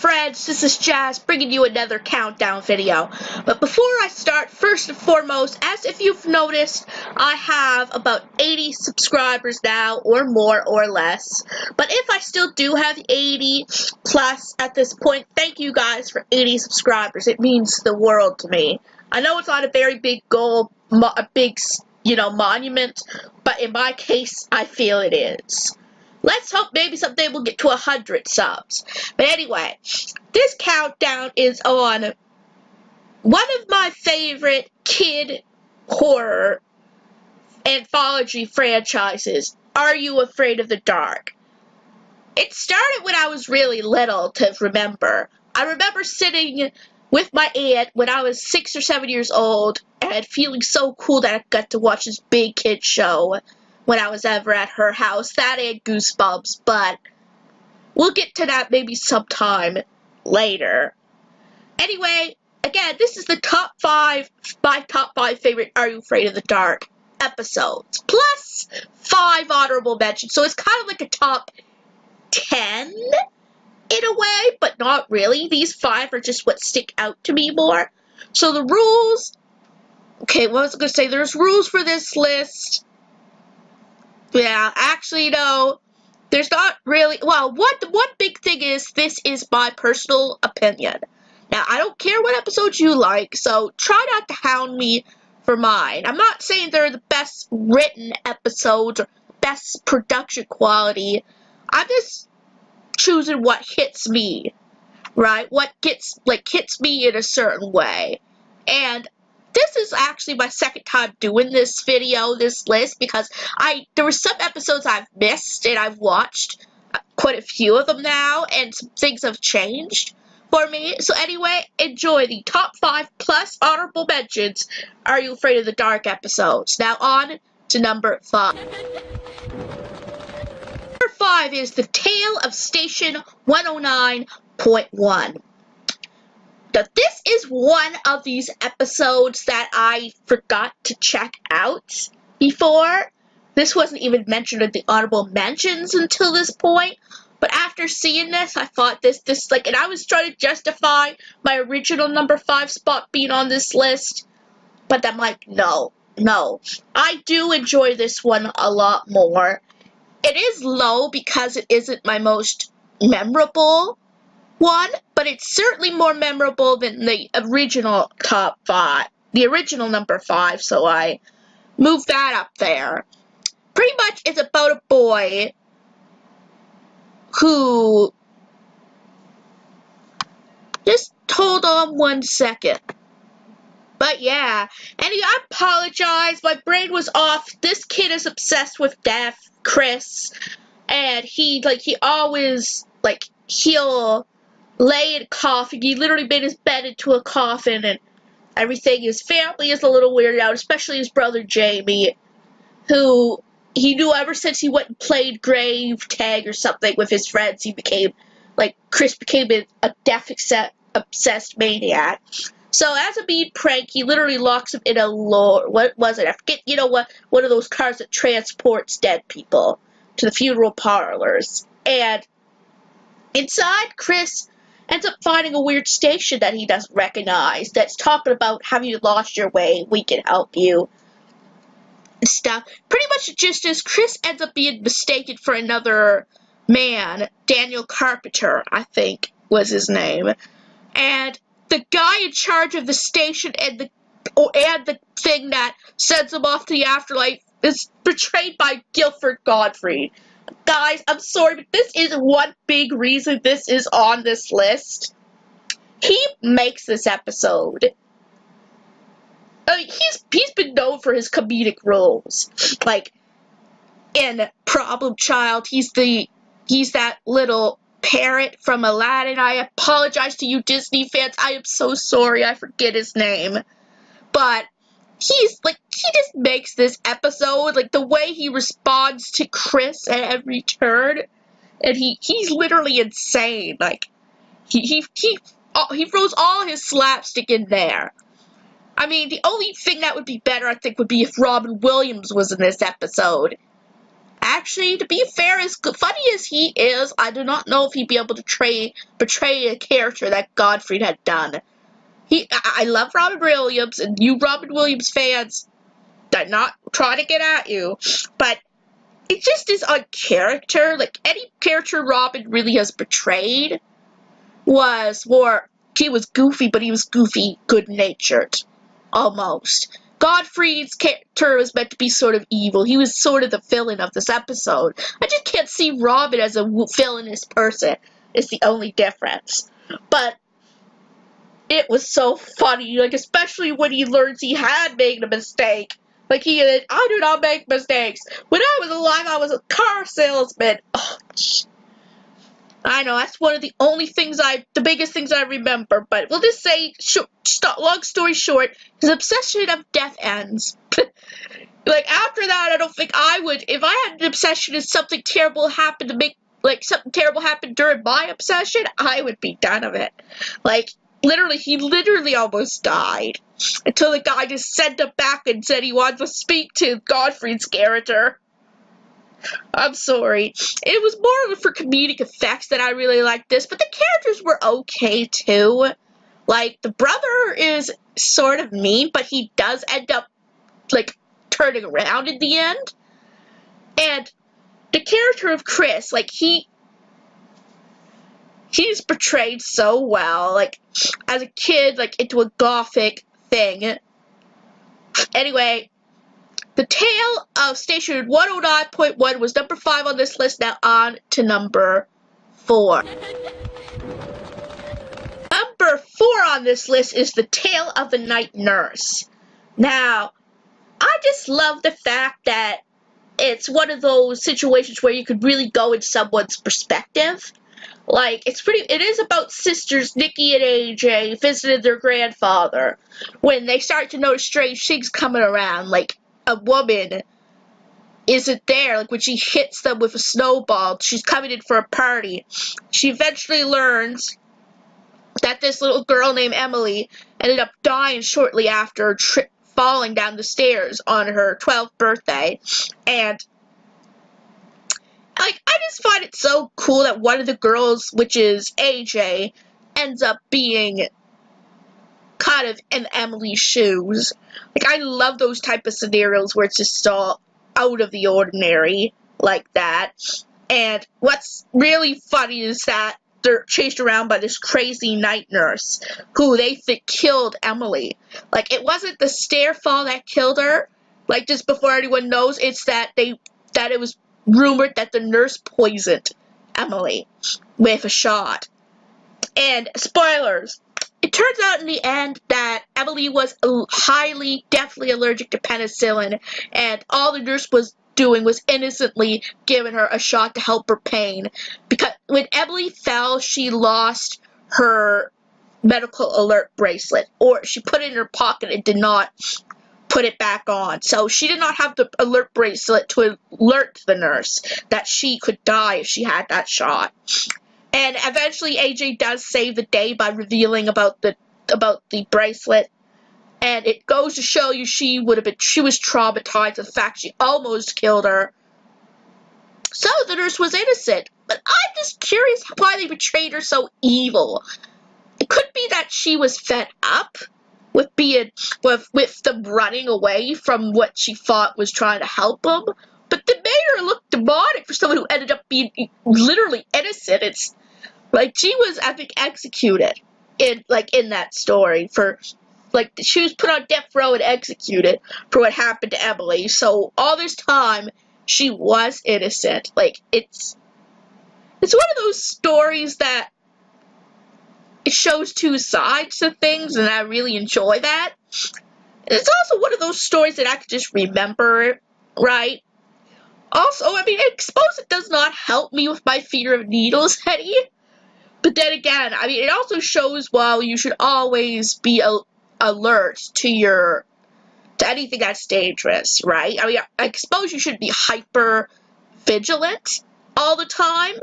friends, this is Jazz bringing you another countdown video. But before I start, first and foremost, as if you've noticed, I have about 80 subscribers now, or more or less. But if I still do have 80 plus at this point, thank you guys for 80 subscribers. It means the world to me. I know it's not a very big goal, a big, monument, but in my case, I feel it is. Let's hope maybe someday we'll get to 100 subs. But anyway, this countdown is on one of my favorite kid horror anthology franchises, Are You Afraid of the Dark? It started when I was really little, to remember. I remember sitting with my aunt when I was 6 or 7 years old and feeling so cool that I got to watch this big kid show when I was ever at her house. That and Goosebumps, but we'll get to that maybe sometime later. Anyway, again, this is the my top 5 favorite Are You Afraid of the Dark episodes, plus 5 honorable mentions, so it's kind of like a top 10 in a way, but not really. These 5 are just what stick out to me more. So the rules, okay, what was I going to say? There's rules for this list. Yeah, actually, no, there's not really. Well, one big thing is, this is my personal opinion. Now, I don't care what episodes you like, so try not to hound me for mine. I'm not saying they're the best written episodes or best production quality. I'm just choosing what hits me, right? What hits me in a certain way. And this is actually my second time doing this list, because there were some episodes I've missed and I've watched quite a few of them now, and some things have changed for me. So anyway, enjoy the top 5 plus honorable mentions Are You Afraid of the Dark episodes. Now on to number 5. Number 5 is The Tale of Station 109.1. Now, this is one of these episodes that I forgot to check out before. This wasn't even mentioned in the honorable mentions until this point. But after seeing this, I thought and I was trying to justify my original number 5 spot being on this list. But I'm like, no. I do enjoy this one a lot more. It is low because it isn't my most memorable one, but it's certainly more memorable than the original top 5, the original number 5, so I moved that up there. Pretty much it's about a boy who, just hold on 1 second. But yeah, anyway, I apologize, my brain was off. This kid is obsessed with death, Chris, and he always, he'll lay in a coffin. He literally made his bed into a coffin and everything. His family is a little weirded out, especially his brother Jamie, who he knew ever since he went and played grave tag or something with his friends. Chris became a death-obsessed maniac. So as a mean prank, he literally locks him in a what was it? I forget, one of those cars that transports dead people to the funeral parlors. And inside, Chris ends up finding a weird station that he doesn't recognize, that's talking about, have you lost your way, we can help you, and stuff. Pretty much just as Chris ends up being mistaken for another man, Daniel Carpenter, I think was his name, and the guy in charge of the station and the thing that sends him off to the afterlife is portrayed by Guilford Godfrey. Guys, I'm sorry, but this is one big reason this is on this list. He makes this episode. He's been known for his comedic roles. Like, in Problem Child, he's that little parrot from Aladdin. I apologize to you Disney fans. I am so sorry, I forget his name. But he just makes this episode, the way he responds to Chris at every turn, and he's literally insane. He throws all his slapstick in there. I mean, the only thing that would be better, I think, would be if Robin Williams was in this episode Actually, to be fair, as funny as he is, I do not know if he'd be able to portray a character that Godfrey had done. I love Robin Williams, and you Robin Williams fans, I'm not trying to get at you, but it just is a character. Like, any character Robin really has portrayed was more, he was goofy, but he was goofy good-natured. Almost. Godfrey's character was meant to be sort of evil. He was sort of the villain of this episode. I just can't see Robin as a villainous person. Is the only difference. But it was so funny, like, especially when he learns he had made a mistake. Like, I do not make mistakes. When I was alive, I was a car salesman. Oh, I know, that's one of the biggest things I remember, but we'll just say, long story short, his obsession of death ends. Like, after that, I don't think I would, if I had an obsession and something terrible happened something terrible happened during my obsession, I would be done of it. Like, he literally almost died. Until the guy just sent him back and said he wanted to speak to Godfrey's character. I'm sorry. It was more for comedic effects that I really liked this, but the characters were okay too. Like, the brother is sort of mean, but he does end up, like, turning around in the end. And the character of Chris, like, he's portrayed so well, like, as a kid, like, into a gothic thing. Anyway, the Tale of Station 109.1 was number 5 on this list. Now on to number 4. Number 4 on this list is The Tale of the Night Nurse. Now, I just love the fact that it's one of those situations where you could really go in someone's perspective. Like, it is about sisters Nikki and AJ visiting their grandfather when they start to notice strange things coming around, like a woman isn't there, like when she hits them with a snowball, she's coming in for a party. She eventually learns that this little girl named Emily ended up dying shortly after falling down the stairs on her 12th birthday, and like, I just find it so cool that one of the girls, which is AJ, ends up being kind of in Emily's shoes. Like, I love those type of scenarios where it's just so out of the ordinary like that. And what's really funny is that they're chased around by this crazy night nurse who they think killed Emily. Like, it wasn't the stair fall that killed her. Like, just before anyone knows, it's that it was rumored that the nurse poisoned Emily with a shot. And spoilers, it turns out in the end that Emily was deathly allergic to penicillin, and all the nurse was doing was innocently giving her a shot to help her pain. Because when Emily fell, she lost her medical alert bracelet, or she put it in her pocket and did not put it back on. So she did not have the alert bracelet to alert the nurse that she could die if she had that shot. And eventually AJ does save the day by revealing about the bracelet. And it goes to show you she was traumatized with the fact she almost killed her. So the nurse was innocent. But I'm just curious why they betrayed her so evil. It could be that she was fed up with them running away from what she thought was trying to help them, but they made her look demonic for someone who ended up being literally innocent. It's like she was, I think, executed in that story for, like, she was put on death row and executed for what happened to Emily. So all this time she was innocent. Like, it's one of those stories that it shows two sides to things, and I really enjoy that. And it's also one of those stories that I could just remember, right? Also, I mean, I suppose it does not help me with my fear of needles, Hetty. But then again, I mean, it also shows, well, you should always be alert to anything that's dangerous, right? I mean, I suppose you should be hyper vigilant all the time,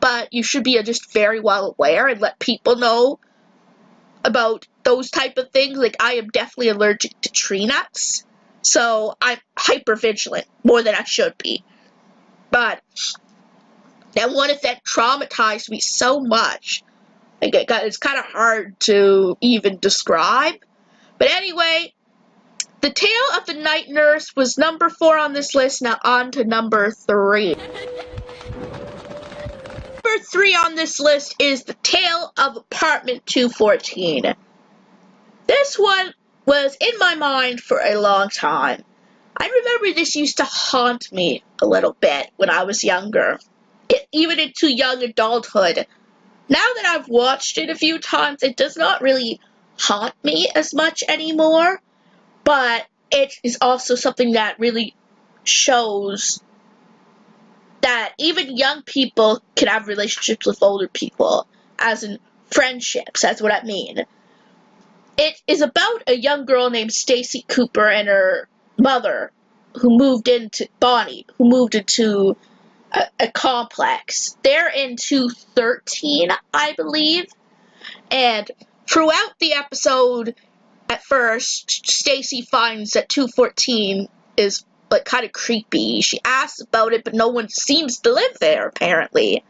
but you should be just very well aware and let people know about those type of things. Like, I am definitely allergic to tree nuts, so I'm hyper vigilant more than I should be. But that one event traumatized me so much. Like, it's kind of hard to even describe. But anyway, The Tale of the Night Nurse was number 4 on this list. Now on to number 3. Number 3 on this list is The Tale of Apartment 214. This one was in my mind for a long time. I remember this used to haunt me a little bit when I was younger, even into young adulthood. Now that I've watched it a few times, it does not really haunt me as much anymore, but it is also something that really shows that even young people can have relationships with older people, as in friendships, that's what I mean. It is about a young girl named Stacy Cooper and her mother, who moved into a complex. They're in 213, I believe, and throughout the episode, at first, Stacy finds that 214 is like kind of creepy. She asks about it, but no one seems to live there, apparently.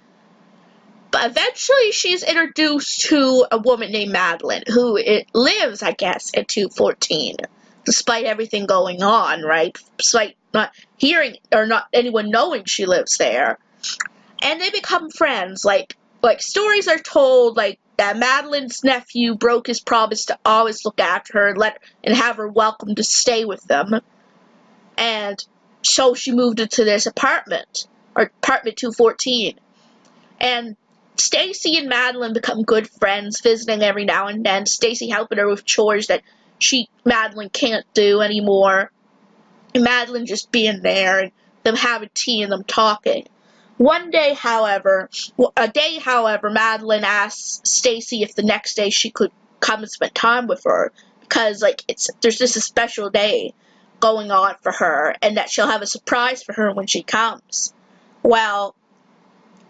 But eventually she's introduced to a woman named Madeline, who lives, I guess, at 214, despite everything going on, right? Despite not hearing or not anyone knowing she lives there. And they become friends. Like stories are told, like, that Madeline's nephew broke his promise to always look after her and have her welcome to stay with them. And so she moved into this apartment, or apartment 214. And Stacy and Madeline become good friends, visiting every now and then. Stacy helping her with chores that Madeline can't do anymore. And Madeline just being there, and them having tea and them talking. One day, however, Madeline asks Stacy if the next day she could come and spend time with her, because there's just a special day going on for her, and that she'll have a surprise for her when she comes. Well,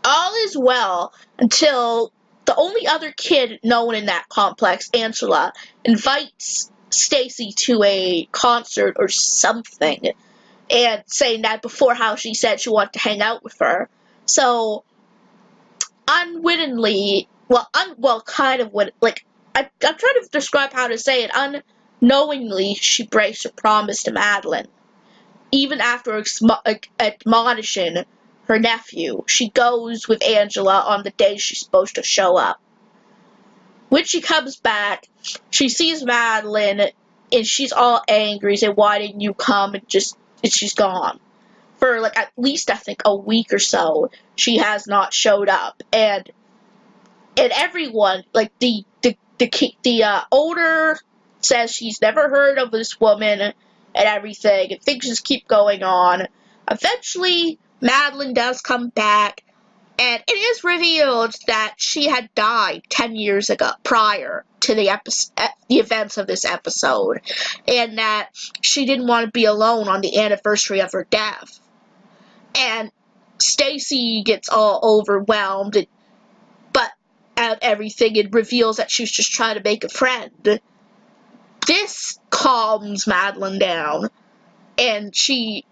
all is well until the only other kid known in that complex, Angela, invites Stacy to a concert or something, and saying that before how she said she wanted to hang out with her. So, unwittingly, I'm trying to describe how to say it. Unknowingly, she breaks her promise to Madeline. Even after admonishing her nephew, she goes with Angela on the day she's supposed to show up. When she comes back, she sees Madeline, and she's all angry, saying, "Why didn't you come?" And she's gone. For at least, I think, a week or so, she has not showed up. And everyone, the owner says she's never heard of this woman and everything, and things just keep going on. Eventually, Madeline does come back, and it is revealed that she had died 10 years ago, prior to the events of this episode, and that she didn't want to be alone on the anniversary of her death. And Stacy gets all overwhelmed, but out everything, it reveals that she was just trying to make a friend. This calms Madeline down, and she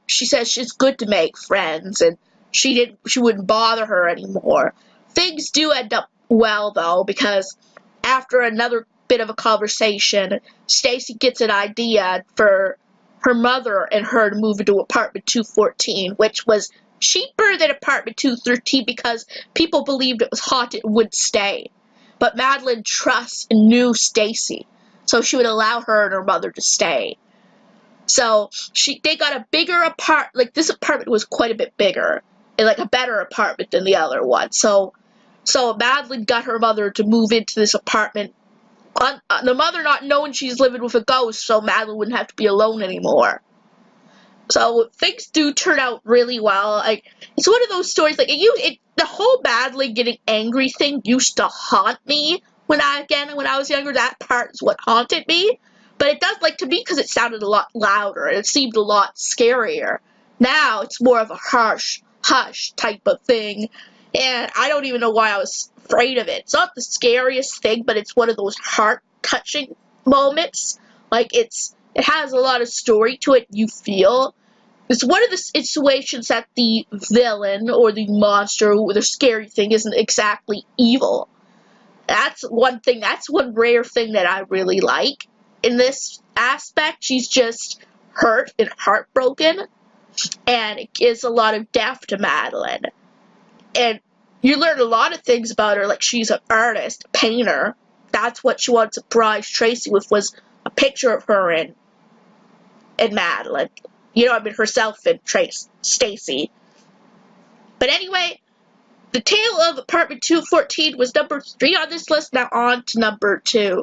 says it's good to make friends, and she wouldn't bother her anymore. Things do end up well, though, because after another bit of a conversation, Stacy gets an idea for her mother and her to move into apartment 214, which was cheaper than apartment 213 because people believed it was haunted and wouldn't stay. But Madeline trusts and knew Stacy, so she would allow her and her mother to stay. So they got a bigger apartment. This apartment was quite a bit bigger, and a better apartment than the other one. So Madeline got her mother to move into this apartment. The mother not knowing she's living with a ghost, so Madeline wouldn't have to be alone anymore. So things do turn out really well. It's one of those stories. The whole Madeline getting angry thing used to haunt me when I was younger. That part is what haunted me. But it does, to me, because it sounded a lot louder, and it seemed a lot scarier. Now, it's more of a hush type of thing, and I don't even know why I was afraid of it. It's not the scariest thing, but it's one of those heart-touching moments. It has a lot of story to it, you feel, It's one of the situations that the villain or the monster or the scary thing isn't exactly evil. That's one thing, that's one rare thing that I really like in this aspect. She's just hurt and heartbroken, and it gives a lot of depth to Madeline. And you learn a lot of things about her, like she's an artist, a painter. That's what she wanted to surprise Tracy with, was a picture of her and Madeline. You know, I mean, herself and Stacy. But anyway, the Tale of Apartment 214 was number 3 on this list. Now on to number 2.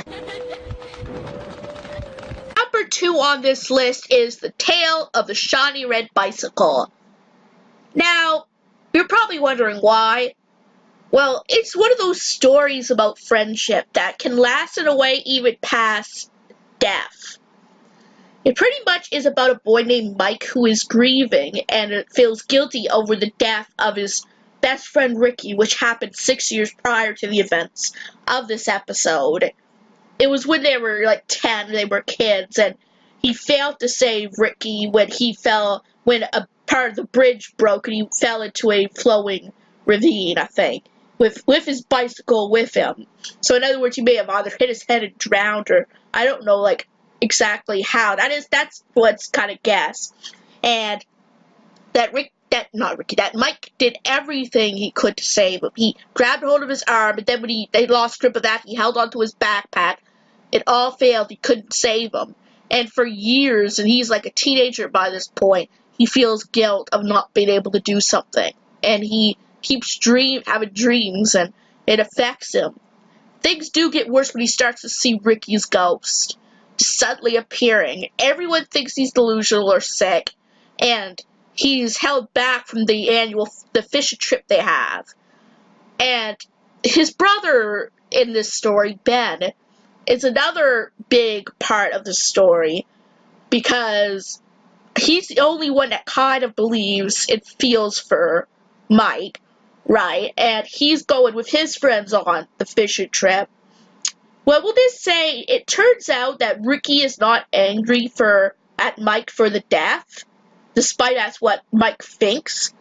Number 2 on this list is The Tale of the Shiny Red Bicycle. Now, you're probably wondering why. Well, it's one of those stories about friendship that can last in a way even past death. It pretty much is about a boy named Mike who is grieving and feels guilty over the death of his best friend Ricky, which happened 6 years prior to the events of this episode. It was when they were like 10, they were kids, and he failed to save Ricky when a part of the bridge broke and he fell into a flowing ravine, I think, with his bicycle with him. So in other words, he may have either hit his head and drowned, or I don't know, like, exactly how. That's what's kind of guess. And that Mike did everything he could to save him. He grabbed hold of his arm, and then when they lost grip of that, he held onto his backpack. It all failed. He couldn't save him. And for years, and he's like a teenager by this point, he feels guilt of not being able to do something. And he keeps having dreams, and it affects him. Things do get worse when he starts to see Ricky's ghost suddenly appearing. Everyone thinks he's delusional or sick, and he's held back from the fishing trip they have. And his brother in this story, Ben, is another big part of the story, because he's the only one that kind of believes and feels for Mike, right? And he's going with his friends on the fishing trip. Well, we'll just say it turns out that Ricky is not angry at Mike for the death, despite that's what Mike thinks.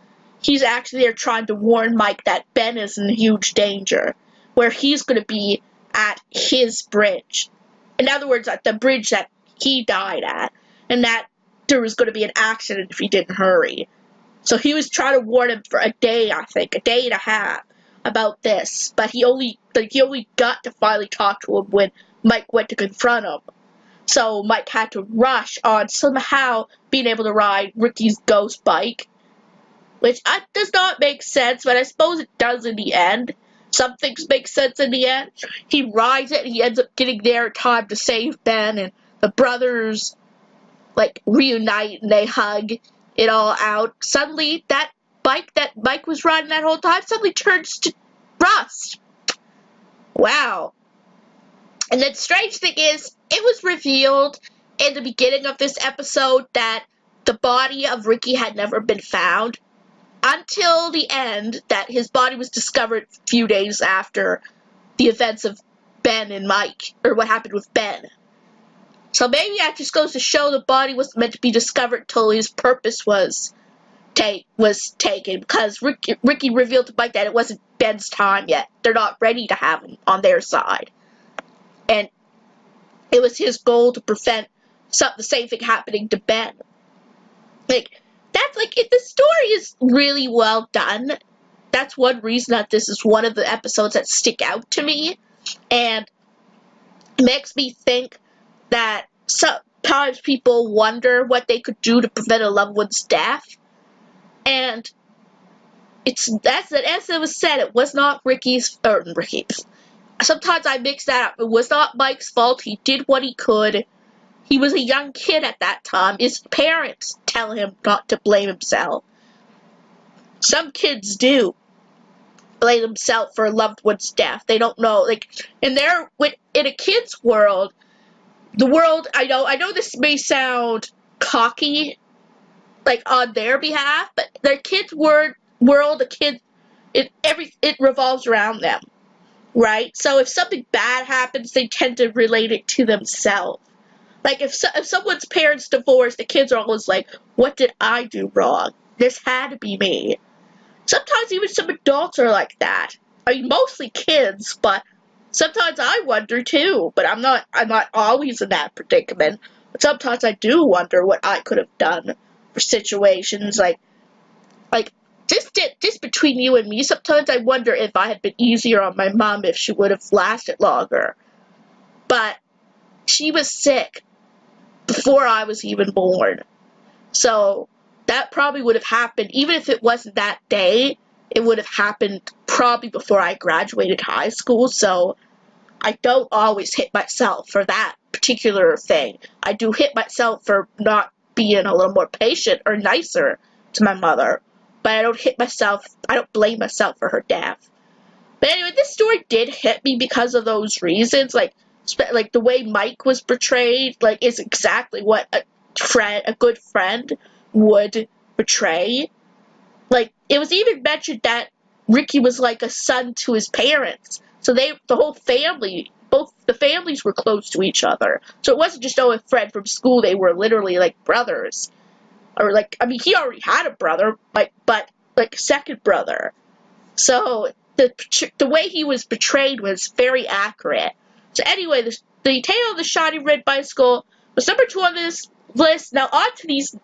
He's actually there trying to warn Mike that Ben is in huge danger, where he's going to be at his bridge. In other words, at the bridge that he died at, and that there was going to be an accident if he didn't hurry. So he was trying to warn him for a day, I think, a day and a half, about this, but he only got to finally talk to him when Mike went to confront him. So Mike had to rush on somehow being able to ride Ricky's ghost bike, which does not make sense, but I suppose it does in the end. Some things make sense in the end. He rides it, and he ends up getting there in time to save Ben, and the brothers like reunite and they hug it all out. Suddenly, that bike that Mike was riding that whole time suddenly turns to rust. Wow. And the strange thing is, it was revealed in the beginning of this episode that the body of Ricky had never been found until the end, that his body was discovered a few days after the events of Ben and Mike, or what happened with Ben. So maybe that just goes to show the body wasn't meant to be discovered until his purpose was taken, because Ricky revealed to Mike that it wasn't Ben's time yet. They're not ready to have him on their side. And it was his goal to prevent the same thing happening to Ben. The story is really well done. That's one reason that this is one of the episodes that stick out to me. And it makes me think that sometimes people wonder what they could do to prevent a loved one's death. And as it was said, it was not Ricky's. Sometimes I mix that up. It was not Mike's fault. He did what he could. He was a young kid at that time. His parents tell him not to blame himself. Some kids do blame themselves for a loved one's death. They don't know. In a kid's world, I know this may sound cocky, on their behalf, but their kids' world, it revolves around them, right? So if something bad happens, they tend to relate it to themselves. Like, if someone's parents divorce, the kids are always like, what did I do wrong? This had to be me. Sometimes even some adults are like that. I mean, mostly kids, but sometimes I wonder too. But I'm not always in that predicament. But sometimes I do wonder what I could have done for situations like just between you and me. Sometimes I wonder if I had been easier on my mom, if she would have lasted longer. But she was sick before I was even born. So that probably would have happened, even if it wasn't that day, it would have happened probably before I graduated high school. So I don't always hit myself for that particular thing. I do hit myself for not being a little more patient or nicer to my mother. But I don't blame myself for her death. But anyway, this story did hit me because of those reasons. Like the way Mike was portrayed, like, is exactly what a good friend would portray. Like, it was even mentioned that Ricky was like a son to his parents. So the whole family, both the families were close to each other. So it wasn't just a friend from school, they were literally like brothers. Or like, I mean, he already had a brother, but like a second brother. So the way he was portrayed was very accurate. So anyway, the Tale of the Shiny Red Bicycle was number 2 on this list. Now on to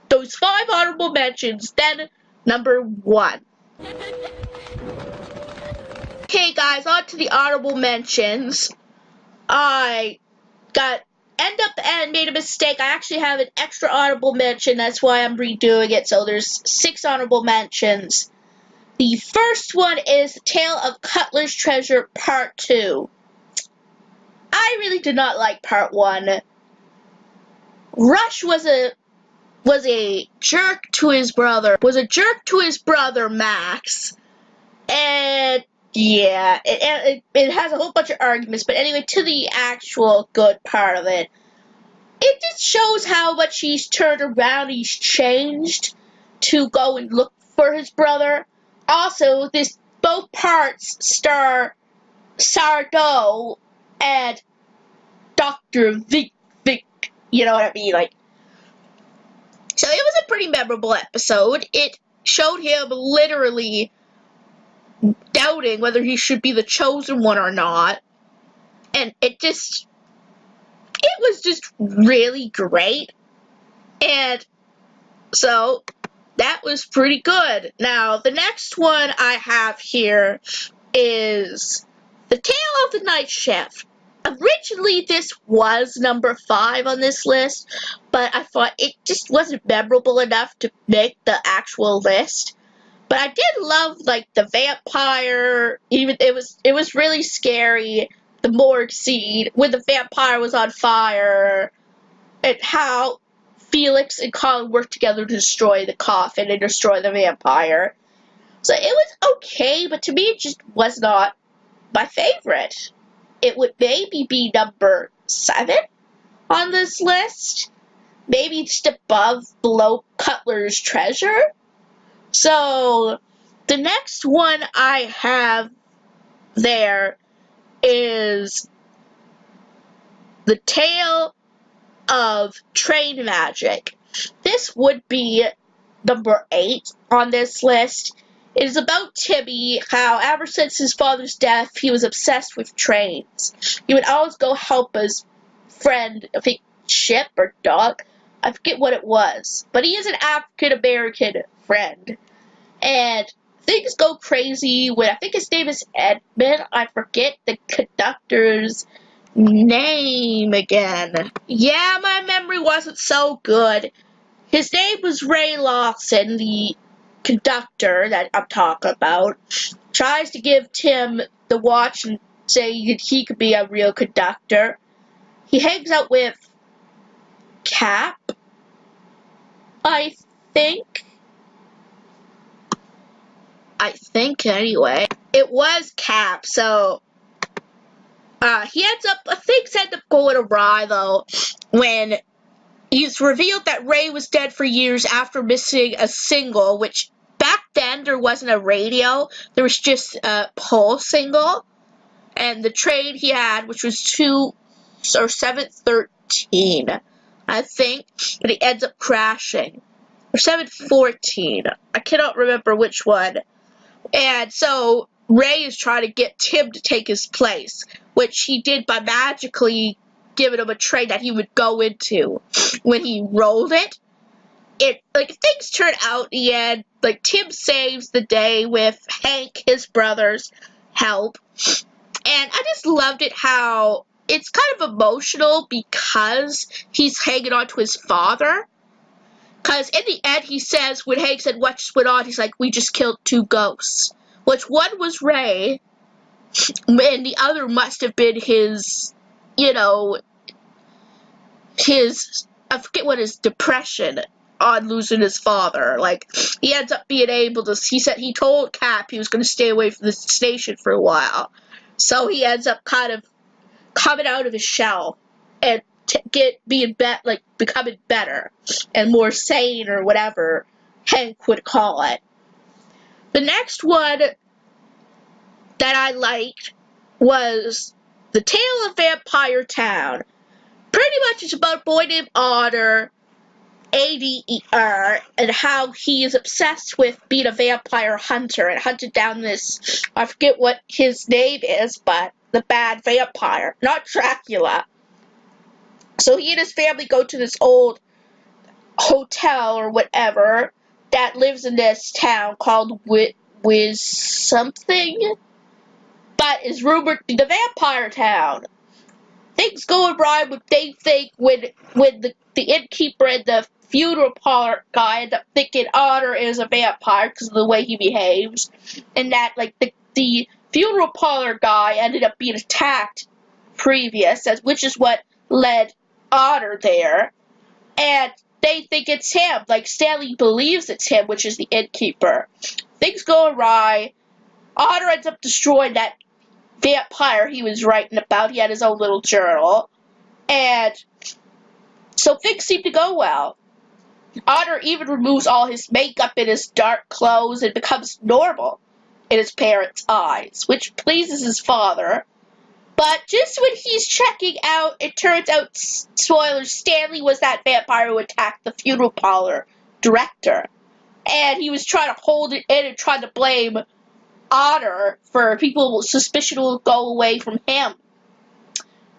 those 5 honorable mentions. Then number 1. Okay, guys, on to the honorable mentions. I got up.And made a mistake. I actually have an extra honorable mention. That's why I'm redoing it. So there's 6 honorable mentions. The first one is The Tale of Cutler's Treasure Part 2. I really did not like Part 1. Rush was a jerk to his brother. Max. And yeah, it has a whole bunch of arguments. But anyway, to the actual good part of it. It just shows how much he's turned around, he's changed to go and look for his brother. Also, both parts star Sardo and Dr. Vic, you know what I mean? Like, so it was a pretty memorable episode. It showed him literally doubting whether he should be the chosen one or not. And it was just really great. And so that was pretty good. Now, the next one I have here is The Tale of the Night Shift. Originally, this was number 5 on this list, but I thought it just wasn't memorable enough to make the actual list. But I did love, like, the vampire. Even it was really scary. The morgue scene when the vampire was on fire, and how Felix and Colin worked together to destroy the coffin and destroy the vampire. So it was okay, but to me it just was not my favorite. It would maybe be number 7 on this list. Maybe just below Cutler's Treasure. So the next one I have there is The Tale of Train Magic. This would be number 8 on this list. It is about Timmy, how ever since his father's death, he was obsessed with trains. He would always go help his friend, I think ship or dog, I forget what it was, but he is an African-American friend. And things go crazy when, I think his name is Edmund, I forget the conductor's name again. Yeah, my memory wasn't so good. His name was Ray Lawson, the conductor that I'm talking about. Tries to give Tim the watch and say he could be a real conductor. He hangs out with Cap, I think anyway. It was Cap, so things end up going awry though when he's revealed that Ray was dead for years after missing a single, which back then there wasn't a radio, there was just a pole single, and the train he had, which was 713, 7:15, I think, and he ends up crashing. Or 7:14. I cannot remember which one. And so Ray is trying to get Tim to take his place, which he did by magically giving him a train that he would go into. When he rolled it, things turn out in the end. Like, Tim saves the day with Hank, his brother's help. And I just loved it how it's kind of emotional because he's hanging on to his father. Because in the end, he says, when Hank said, "What just went on?" He's like, "We just killed 2 ghosts." Which one was Ray, and the other must have been his, I forget what his depression on losing his father. Like, he ends up being able to, he told Cap he was going to stay away from the station for a while. So he ends up kind of coming out of his shell and becoming better and more sane, or whatever Hank would call it. The next one that I liked was The Tale of Vampire Town. Pretty much it's about a boy named Otter, ADER, and how he is obsessed with being a vampire hunter and hunted down this, I forget what his name is, but the bad vampire, not Dracula. So he and his family go to this old hotel or whatever that lives in this town called Wiz something, but is rumored to be the vampire town. Things go awry what they think when the innkeeper and the funeral parlor guy end up thinking Otter is a vampire because of the way he behaves, and that the funeral parlor guy ended up being attacked which is what led Otter there, and they think it's him. Like, Stanley believes it's him, which is the innkeeper. Things go awry. Otter ends up destroying that vampire he was writing about. He had his own little journal, and so things seem to go well. Otter even removes all his makeup and his dark clothes and becomes normal in his parents' eyes, which pleases his father. But just when he's checking out, it turns out, spoilers, Stanley was that vampire who attacked the funeral parlor director. And he was trying to hold it in and trying to blame Otter for people's suspicion will go away from him.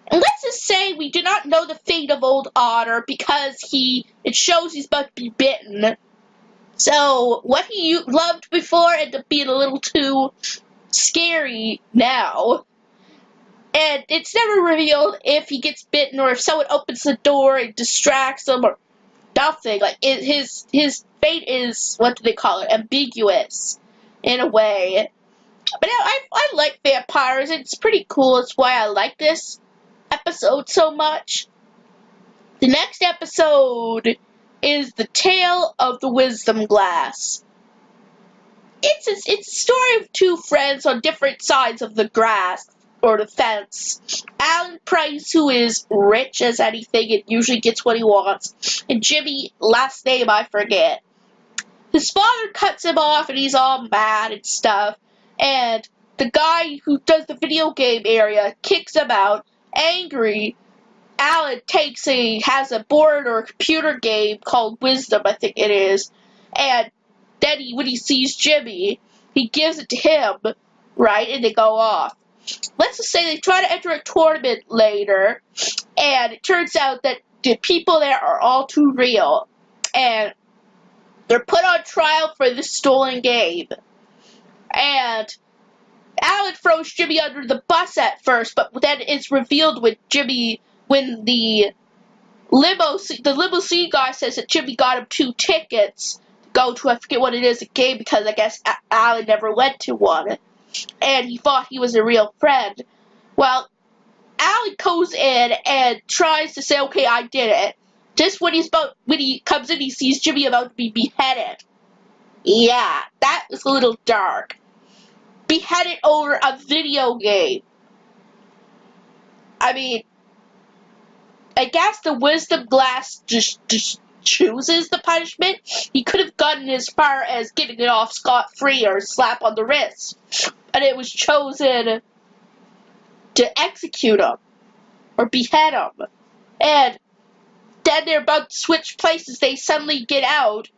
And let's just say we do not know the fate of old Otter because it shows he's about to be bitten. So what he loved before ended up being a little too scary now. And it's never revealed if he gets bitten or if someone opens the door and distracts him or nothing. Like, his fate is, what do they call it, ambiguous in a way. But I like vampires. It's pretty cool. It's why I like this episode so much. The next episode is The Tale of the Wisdom Glass. It's a story of 2 friends on different sides of the grass, or the fence. Alan Price, who is rich as anything and usually gets what he wants, and Jimmy, last name I forget. His father cuts him off and he's all mad and stuff, and the guy who does the video game area kicks him out. Angry, Alan has a board or a computer game called Wisdom, I think it is, and then when he sees Jimmy, he gives it to him, right, and they go off. Let's just say they try to enter a tournament later, and it turns out that the people there are all too real, and they're put on trial for this stolen game. And Alan throws Jimmy under the bus at first, but then it's revealed when the limousine guy says that Jimmy got him 2 tickets to go to, I forget what it is, a game, because I guess Alan never went to one. And he thought he was a real friend. Well, Alan goes in and tries to say, okay, I did it. Just when he comes in, he sees Jimmy about to be beheaded. Yeah, that was a little dark. Beheaded over a video game. I mean, I guess the wisdom glass just chooses the punishment. He could have gotten as far as getting it off scot-free or a slap on the wrist. And it was chosen to execute him or behead him. And then they're about to switch places, they suddenly get out.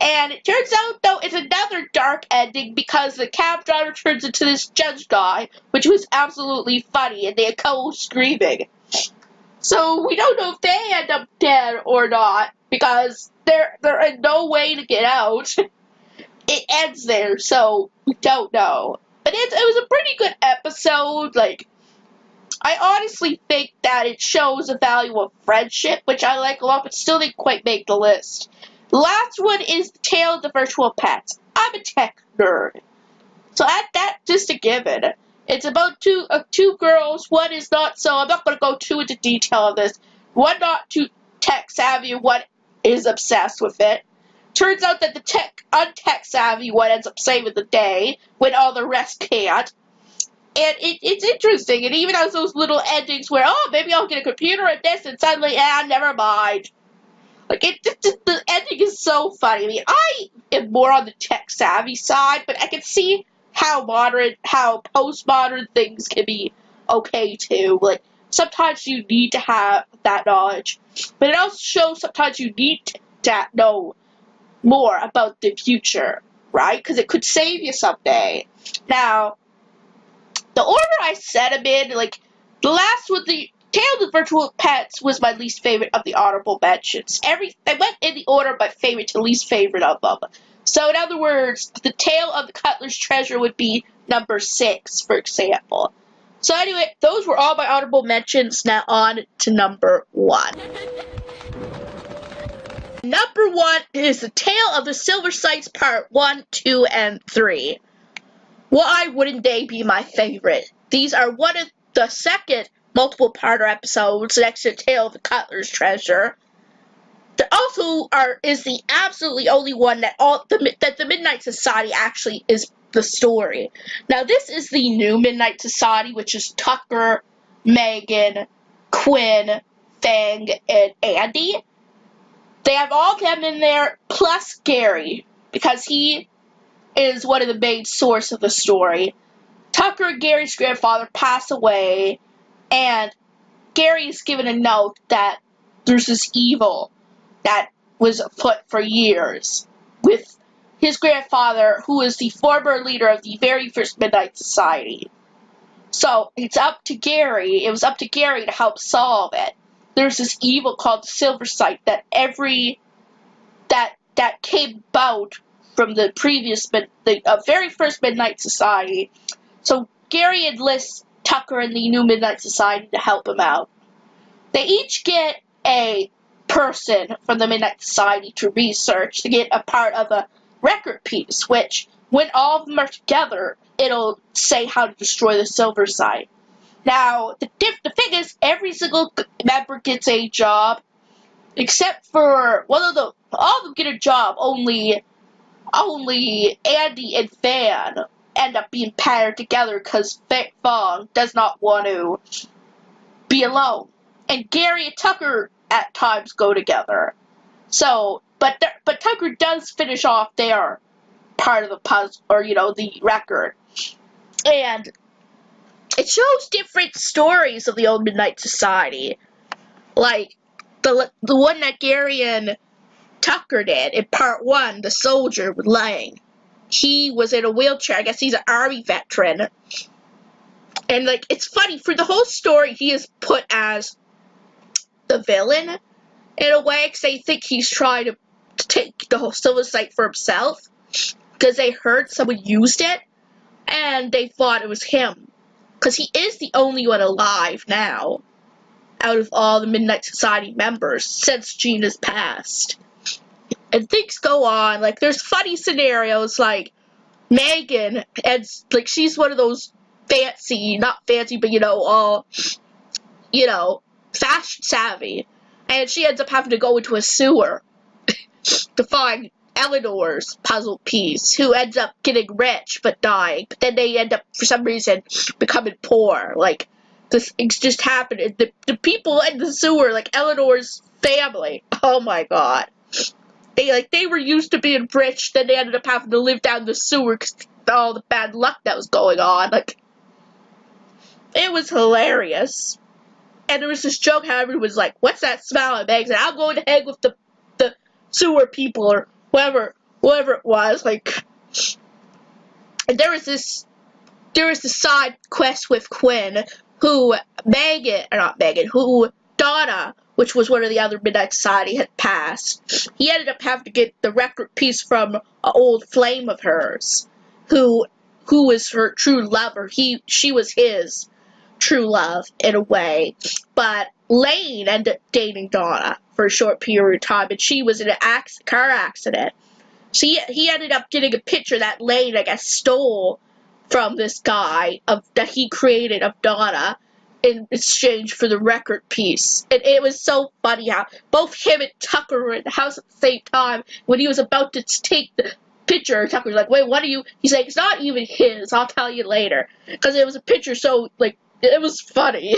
And it turns out, though, it's another dark ending because the cab driver turns into this judge guy, which was absolutely funny, and they go screaming. So we don't know if they end up dead or not, because they're in no way to get out. It ends there, so we don't know. But it was a pretty good episode. Like, I honestly think that it shows the value of friendship, which I like a lot, but still didn't quite make the list. The last one is The Tale of the Virtual Pets. I'm a tech nerd, so that just a given. It's about two girls. One is not so. I'm not going to go too into detail of this. One not too tech savvy. One is obsessed with it. Turns out that the untech savvy one ends up saving the day when all the rest can't. And it's interesting. It even has those little endings where, oh, maybe I'll get a computer at this, and suddenly, never mind. Like, the ending is so funny. I mean, I am more on the tech-savvy side, but I can see how postmodern things can be okay, too. Like, sometimes you need to have that knowledge. But it also shows sometimes you need to know more about the future, right? Because it could save you someday. Now, the order I said them in, like, the last one, the Tale of the Virtual Pets was my least favorite of the honorable mentions. I went in the order of my favorite to least favorite of them. So, in other words, the Tale of the Cutler's Treasure would be number 6, for example. So, anyway, those were all my honorable mentions. Now, on to number 1. Number 1 is The Tale of the Silver Sights Part 1, 2, and 3. Why wouldn't they be my favorite? These are one of the second multiple-parter episodes next to Tale of the Cutler's Treasure. There also is the absolutely only one that the Midnight Society actually is the story. Now, this is the new Midnight Society, which is Tucker, Megan, Quinn, Fang, and Andy. They have all of them in there, plus Gary, because he is one of the main source of the story. Tucker and Gary's grandfather pass away, and Gary is given a note that there's this evil that was afoot for years with his grandfather, who is the former leader of the very first Midnight Society. So it was up to Gary to help solve it. There's this evil called the Silver Sight that that came about from the very first Midnight Society. So Gary enlists Tucker and the new Midnight Society to help him out. They each get a person from the Midnight Society to research to get a part of a record piece, which, when all of them are together, it'll say how to destroy the Silver Sight. Now, the thing is, every single member gets a job, except for all of them get a job. Only Andy and Fan end up being paired together because Fang does not want to be alone, and Gary and Tucker at times go together. So, but Tucker does finish off their part of the puzzle, or the record, and it shows different stories of the old Midnight Society, like the one that Gary and Tucker did in part 1, the soldier with Lang. He was in a wheelchair. I guess he's an army veteran. And, like, it's funny, for the whole story, he is put as the villain, in a way, because they think he's trying to take the whole Silver Sight for himself, because they heard someone used it, and they thought it was him. Because he is the only one alive now, out of all the Midnight Society members, since Gina's passed. And things go on, like, there's funny scenarios, like, Megan, and, like, she's one of those not fancy, but, fashion savvy, and she ends up having to go into a sewer to find Eleanor's puzzle piece, who ends up getting rich, but dying, but then they end up, for some reason, becoming poor. Like, it's just happened. The people in the sewer, like Eleanor's family, oh my god. They were used to being rich, then they ended up having to live down the sewer because all the bad luck that was going on. Like, it was hilarious. And there was this joke how everyone was like, what's that smell? And Meg said, I'm going to hang with the sewer people or whoever it was. Like, and there was this side quest with Quinn who Donna, which was one of the other Midnight Society, had passed. He ended up having to get the record piece from an old flame of hers, who was her true lover. She was his true love in a way, but Lane ended up dating Donna for a short period of time, and she was in a car accident. So he ended up getting a picture that Lane, I guess, stole from this guy that he created of Donna in exchange for the record piece. And it was so funny how both him and Tucker were in the house at the same time. When he was about to take the picture, Tucker was like, wait, what are you? He's like, it's not even his, I'll tell you later. Because it was a picture, so, like, it was funny.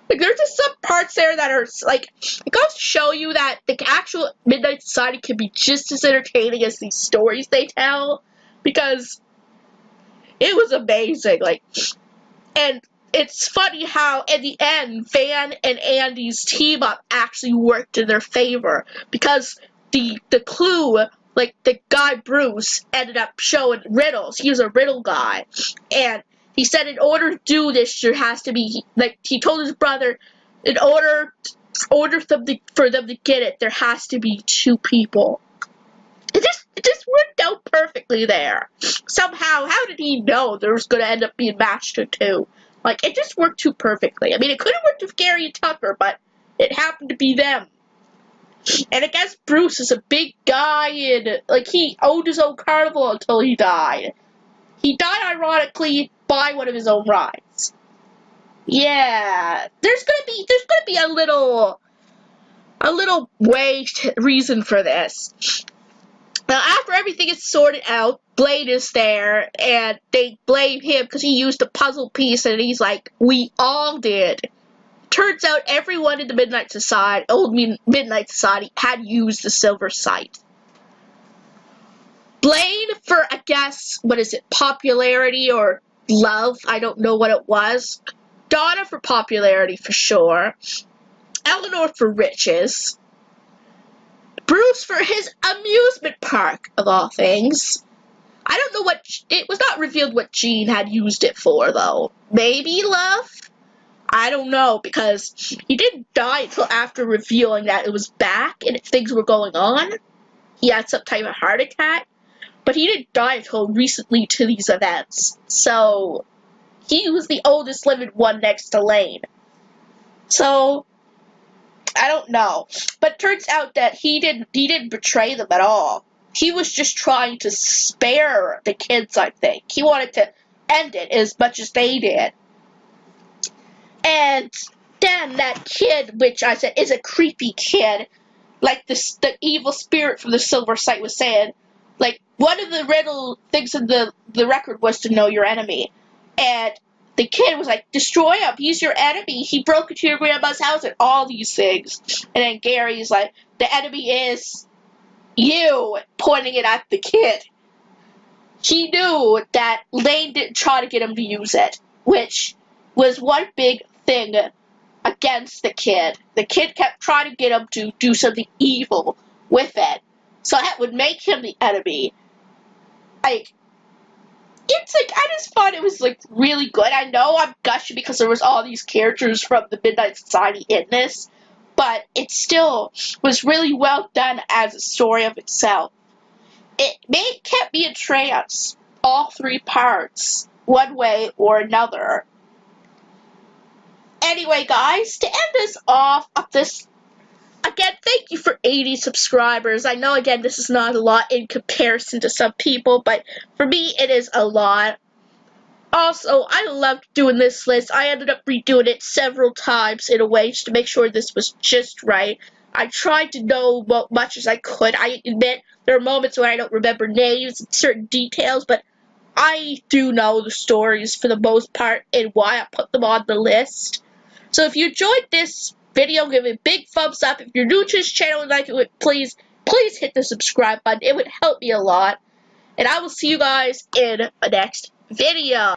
Like, there's just some parts there that are, like, it goes to show you that the actual Midnight Society can be just as entertaining as these stories they tell. Because it was amazing, like, and it's funny how, in the end, Van and Andy's team-up actually worked in their favor. Because the clue, like, the guy Bruce ended up showing riddles. He was a riddle guy. And he said in order to do this, there has to be, like, he told his brother, in order for them to get it, there has to be two people. It just worked out perfectly there. Somehow, how did he know there was going to end up being matched to two? Like, it just worked too perfectly. I mean, it could have worked with Gary and Tucker, but it happened to be them. And I guess Bruce is a big guy, and, like, he owned his own carnival until he died. He died, ironically, by one of his own rides. Yeah, there's gonna be a little reason for this. Now, after everything is sorted out, Blade is there, and they blame him because he used a puzzle piece, and he's like, we all did. Turns out everyone in the Midnight Society, had used the Silver Sight. Blade for, I guess, popularity or love? I don't know what it was. Donna for popularity, for sure. Eleanor for riches. Bruce for his amusement park, of all things. I don't know it was not revealed what Jean had used it for, though. Maybe love? I don't know, because he didn't die until after revealing that it was back and things were going on. He had some type of heart attack. But he didn't die until recently to these events. So, he was the oldest living one next to Lane. So, I don't know. But it turns out that he didn't betray them at all. He was just trying to spare the kids, I think. He wanted to end it as much as they did. And then that kid, which I said is a creepy kid, like the evil spirit from the Silver Sight was saying, like, one of the riddle things in the record was to know your enemy. And the kid was like, destroy him, he's your enemy, he broke into your grandma's house, and all these things. And then Gary's like, the enemy is you, pointing it at the kid. He knew that Lane didn't try to get him to use it, which was one big thing against the kid. The kid kept trying to get him to do something evil with it. So that would make him the enemy. Like, it's like, I just thought it was, like, really good. I know I'm gushing because there was all these characters from the Midnight Society in this, but it still was really well done as a story of itself. It kept me in trance, all three parts, one way or another. Anyway, guys, to end this off of this, again, thank you for 80 subscribers. I know, again, this is not a lot in comparison to some people, but for me, it is a lot. Also, I loved doing this list. I ended up redoing it several times in a way just to make sure this was just right. I tried to know as much as I could. I admit there are moments where I don't remember names and certain details, but I do know the stories for the most part and why I put them on the list. So if you enjoyed this video, give it a big thumbs up. If you're new to this channel and like it, please hit the subscribe button. It would help me a lot. And I will see you guys in the next video.